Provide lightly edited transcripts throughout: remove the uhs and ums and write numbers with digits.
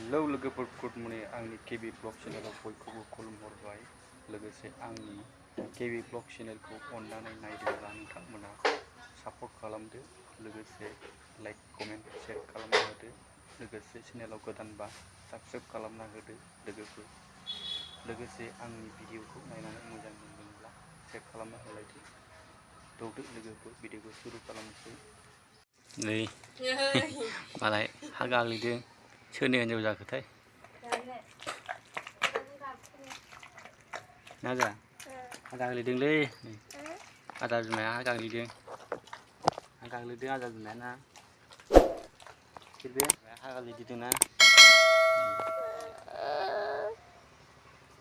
Hello लोगोफोर good morning आंनि KB blog चेनेलाव बयखौबो खुलुमहरबाय लोगोसे आंनि केबि ब्लग चेनेलखौ अननानै नायदोंब्ला नोंथांमोना सापर्ट खालामदो लोगोसे लाइक कमेन्ट शेयार खालामना होदो लोगोसे चेनेलाव गोदानबा साबस्क्राइब खालामना होदो लोगोफोर लोगोसे आंनि भिडिअखौ नायनानै मोजां मोनदोंब्ला शेयार खालामना होलायदो दौदो लोगोफोर भिडिअखौ सुरु खालामनोसै नै मालाय हा गाग्लिदों सोरनि हिन्जाव जाखोथाय नाजा हा गाग्लिदोंलै आदा बिमाया हा गाग्लिदों आदा बिमाया ना बे हा गाग्लिदोंना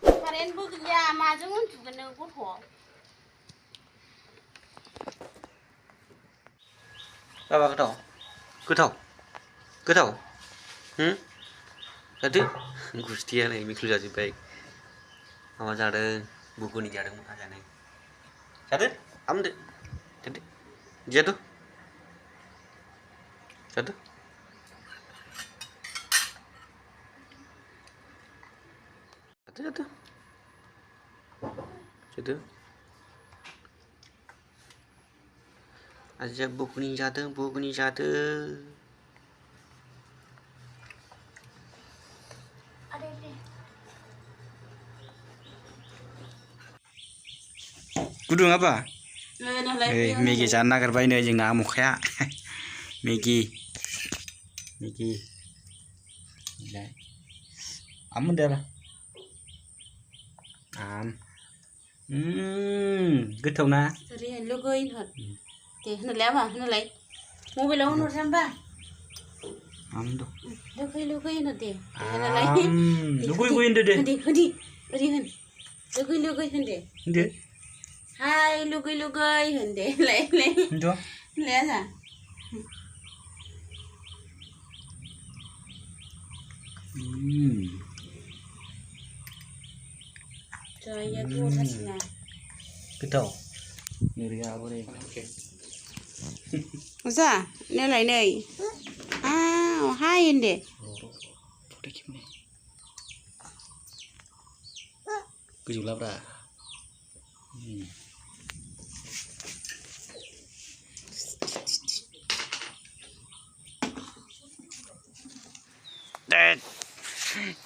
कारेन्टबो गैया माजों उन्दुगोन नों गथ' बाबा गोथाव जादो गुस्थिया नै मिख्लु जाजोब्बाय माबा जादों बुगुनि जादों मा जानो जादो आमदो जादो जादो जादो जादो जादो आजा बुगुनि जादों गुदुं apa? Megi जानो नागिरबाय नै जोंना आमखाया Megi आम होनदो आम गोथाव ना दे होनलाय आमा होनलाय मबाइलाव होनहरसै होमबा आम दो लुगै होनो दे लुगै होनदो दे ओरै होन लुगै होन दे हाय लुगै होन दे लाय आजा जाया गोथावसिना गोथाव ओरैहाबो नै जा नैलाय नै हाय होन दे गोजौ लाब्रा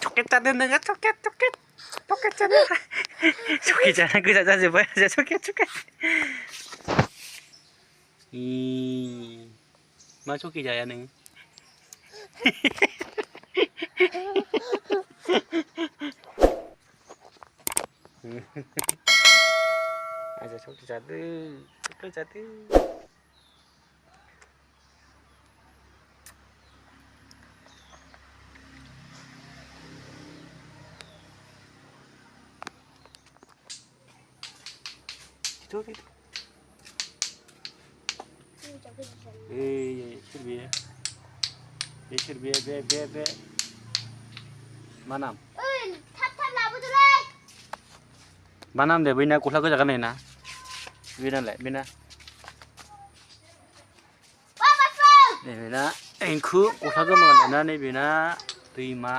Coket जादों नोङो coket जादों coket जाना गोजा जाजोब्बाय आजा coket मा coket जाया नों आजा coket जादों Itu. Soर बेयो बे मा नाम मा नाम दे बैना गस्ला गोजा गाननाय ना बेनालाय बेना बेना एंखु गस्ला गोमो गाननाय नैबेना दैमा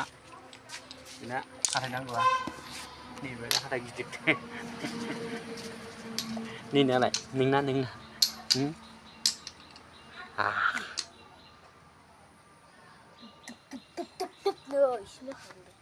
बेना हाथाय नांगौआ नैबे हाथाय गिदिर नैनालाय नोंना